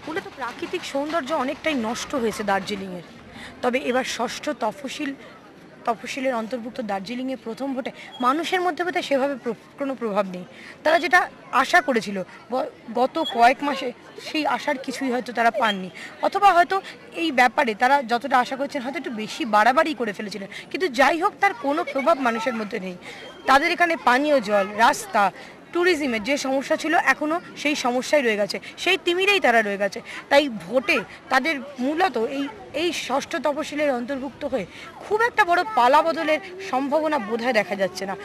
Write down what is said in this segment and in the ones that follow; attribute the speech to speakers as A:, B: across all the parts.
A: মূলত প্রাকৃতিক সৌন্দর্য অনেকটাই নষ্ট হয়েছে দার্জিলিংয়ের। তবে এবার ষষ্ঠ তফসিলের অন্তর্ভুক্ত দার্জিলিংয়ে প্রথম ভোটে মানুষের মধ্যে বোধহয় সেভাবে কোনো প্রভাব নেই। তারা যেটা আশা করেছিল গত কয়েক মাসে, সেই আশার কিছুই হয়তো তারা পাননি, অথবা হয়তো এই ব্যাপারে তারা যতটা আশা করছেন হয়তো একটু বেশি বাড়াবাড়ি করে ফেলেছিলেন। কিন্তু যাই হোক, তার কোনো প্রভাব মানুষের মধ্যে নেই। তাদের এখানে পানীয় জল, রাস্তা, ট্যুরিজমের যে সমস্যা ছিল এখনও সেই সমস্যাই রয়ে গেছে, সেই তিমিরেই তারা রয়ে গেছে। তাই ভোটে তাদের মূলত এই ষষ্ঠ তফসিলের অন্তর্ভুক্ত হয়ে খুব একটা বড় পালা বদলের সম্ভাবনা বোধহয় দেখা যাচ্ছে না।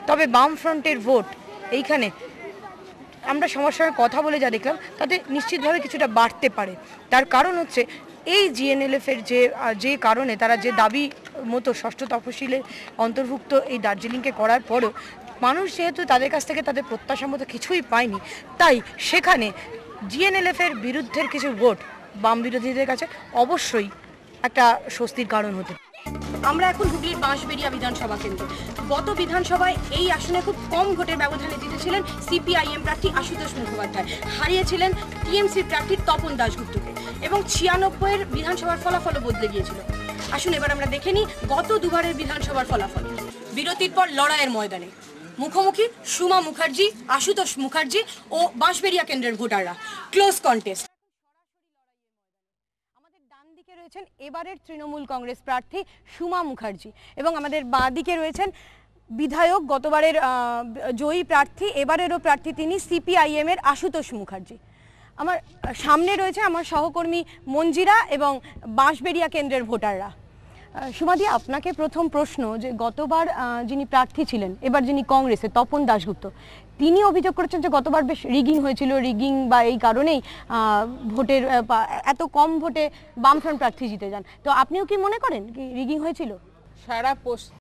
A: তবে বামফ্রন্টের ভোট এইখানে আমরা সবার সঙ্গে কথা বলে যা দেখলাম তাতে নিশ্চিতভাবে কিছুটা বাড়তে পারে। তার কারণ হচ্ছে এই জিএনএলএফের যে কারণে তারা যে দাবি মতো ষষ্ঠ তফসিলে অন্তর্ভুক্ত এই দার্জিলিংকে করার পরও মানুষ যেহেতু তাদের কাছ থেকে তাদের প্রত্যাশা মতো কিছুই পায়নি, তাই সেখানে জিএনএলএফের বিরুদ্ধের কিছু ভোট বাম বিরোধীদের কাছে অবশ্যই একটা স্বস্তির কারণ হতে। আমরা এখন হুগলির বাঁশবেড়িয়া বিধানসভা কেন্দ্র। গত বিধানসভায় এই আসনে খুব কম ভোটের ব্যবধানে জিতেছিলেন সিপিআইএম প্রার্থী আশুতোষ মুখোপাধ্যায়, হারিয়েছিলেন টিএমসি প্রার্থী তপন দাশগুপ্তকে, এবং 96-এর বিধানসভার ফলাফলও বদলে গিয়েছিল। আসুন এবার আমরা দেখে নিই গত দুবারের বিধানসভার ফলাফল। বিরতির পর লড়াইয়ের ময়দানে মুখোমুখি সুমা মুখার্জি, আশুতোষ মুখার্জি ও বাঁশবেড়িয়া কেন্দ্রের ভোটাররা। Close contest. আমাদের ডান দিকে রয়েছেন এবারের তৃণমূল কংগ্রেস প্রার্থী সুমা মুখার্জি, এবং আমাদের বাঁ দিকে রয়েছেন বিধায়ক, গতবারের জয়ী প্রার্থী, এবারেরও প্রার্থী তিনি, সিপিআইএম এর আশুতোষ মুখার্জি। আমার সামনে রয়েছে আমার সহকর্মী মঞ্জিরা এবং বাঁশবেড়িয়া কেন্দ্রের ভোটাররা। সুমাদি, আপনাকে প্রথম প্রশ্ন, যে গতবার যিনি প্রার্থী ছিলেন, এবার যিনি কংগ্রেসে, তপন দাশগুপ্ত, তিনি অভিযোগ করেছেন যে গতবার বেশ রিগিং হয়েছিল, রিগিং বা এই কারণেই ভোটের এত কম ভোটে বামফ্রন্ট প্রার্থী জিতে যান। তো আপনিও কি মনে করেন কি রিগিং হয়েছিল?
B: সারা